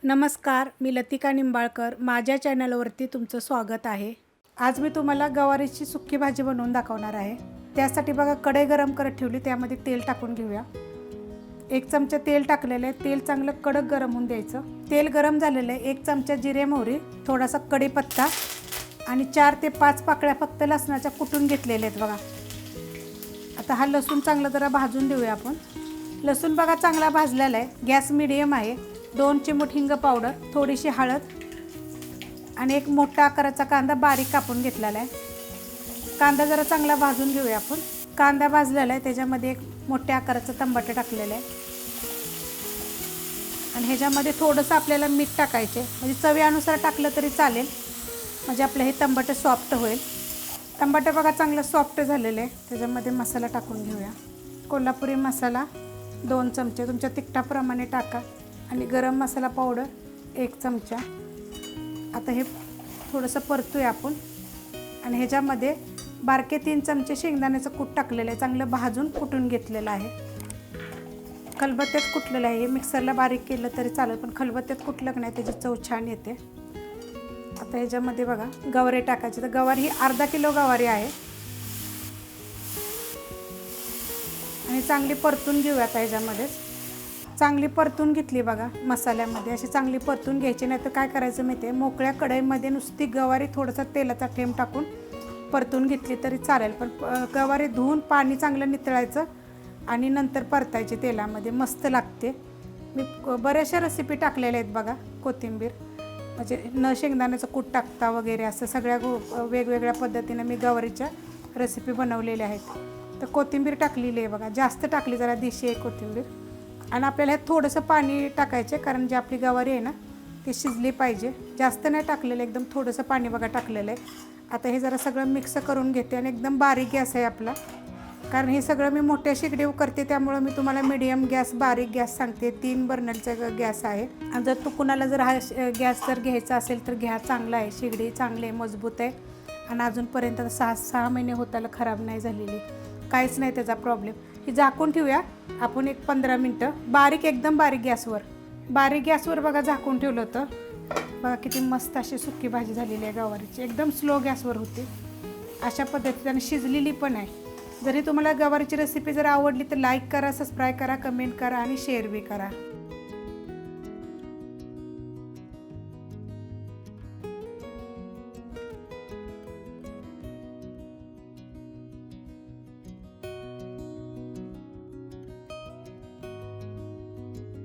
नमस्कार, मी लतिका निंबाळकर. माझ्या चॅनलवरती तुमचं स्वागत आहे. आज मी तुम्हाला गवारीची सुक्की भाजी बनवून दाखवणार आहे. त्यासाठी बघा कढई गरम करत ठेवली, त्यामध्ये तेल टाकून घेऊया. 1 चमचा तेल टाकलेलं आहे. तेल चांगलं कडक गरम होऊन द्यायचं. तेल गरम झालेलं आहे. 1 चमचा जिरे मोहरी, थोडासा कढीपत्ता आणि 4 ते 5 पाकळ्या फक्त लसणाच्या कुटून घेतलेल्या आहेत बघा. आता हा लसूण चांगला जरा भाजून देऊया आपण. लसूण बघा चांगला भाजलेला आहे. गॅस मीडियम आहे. 2 चिमूट हिंग पावडर, थोडीशी हळद आणि एक मोठा आकाराचा कांदा बारीक कापून घेतलेला आहे. कांदा जरा चांगला भाजून घेऊया आपण. कांदा भाजलेला आहे. त्याच्यामध्ये एक मोठ्या आकाराचं टमाटर टाकलेलं आहे आणि ह्याच्यामध्ये थोडंसं आपल्याला मीठ टाकायचे, म्हणजे चवीनुसार टाकलं तरी चालेल, म्हणजे आपलं हे टमाटर सॉफ्ट होईल. टमाटर बघा चांगलं सॉफ्ट झालेलं आहे. त्याच्यामध्ये मसाला टाकून घेऊया. कोल्हापुरी मसाला 2 चमचे, तुमच्या तिखटाप्रमाणे टाका, आणि गरम मसाला पावडर 1 चमचा. आता हे थोडंसं परतूया आपण आणि ह्याच्यामध्ये बारके 3 चमचे शेंगदाण्याचं कूट टाकलेलं आहे. चांगलं भाजून कुटून घेतलेलं आहे. खलबत्त्यात कुटलेलं आहे. हे मिक्सरला बारीक केलं तरी चालेल, पण खलबत्त्यात कुटलं की नाही त्याची चव छान येते. आता ह्याच्यामध्ये बघा गवारी टाकायची. तर गवारी ही अर्धा किलो गवारी आहे आणि चांगली परतून घेऊया. आता ह्याच्यामध्येच चांगली परतून घेतली बघा. मसाल्यामध्ये अशी चांगली परतून घ्यायची, नाही तर काय करायचं माहिती आहे, मोकळ्या कढईमध्ये नुसती गवारी थोडंसं तेलाचा थेंब टाकून परतून घेतली तरी चालेल, पण गवारी धुवून पाणी चांगलं नितळायचं आणि नंतर परतायची तेलामध्ये, मस्त लागते. मी बऱ्याचशा रेसिपी टाकलेल्या आहेत बघा. कोथिंबीर म्हणजे न शेंगदाण्याचं कूट टाकता वगैरे असं सगळ्या वेगवेगळ्या पद्धतीनं मी गवारीच्या रेसिपी बनवलेल्या आहेत. तर कोथिंबीर टाकलेली आहे बघा. जास्त टाकली, जरा देशी आहे कोथिंबीर. आणि आपल्याला ह्यात थोडंसं पाणी टाकायचे, कारण जी आपली गवारी आहे ना ती शिजली पाहिजे. जास्त नाही टाकलेलं, एकदम थोडंसं पाणी बघा टाकलेलं आहे. आता हे जरा सगळं मिक्स करून घेते आणि एकदम बारीक गॅस आहे आपला, कारण हे सगळं मी मोठ्या शेगडीवर करते, त्यामुळं मी तुम्हाला मीडियम गॅस, बारीक गॅस सांगते. 3 बर्नरचा गॅस आहे. आणि जर कुणाला जर हा गॅस जर घ्यायचा असेल तर घ्या, चांगला आहे. शेगडी चांगली आहे, मजबूत आहे आणि अजूनपर्यंत 6 महिने होताला खराब नाही झालेली, काहीच नाही त्याचा प्रॉब्लेम. ही झाकून ठेवूया आपण एक 15 मिनटं. बारीक, एकदम बारीक गॅसवर बघा झाकून ठेवलं होतं. बघा किती मस्त अशी सुक्की भाजी झालेली आहे गवारीची. एकदम स्लो गॅसवर होती. अशा पद्धतीने शिजलेली पण आहे. जरी तुम्हाला गवारीची रेसिपी जर आवडली तर लाईक करा, सबस्क्राईब करा, कमेंट करा आणि शेअर बी करा.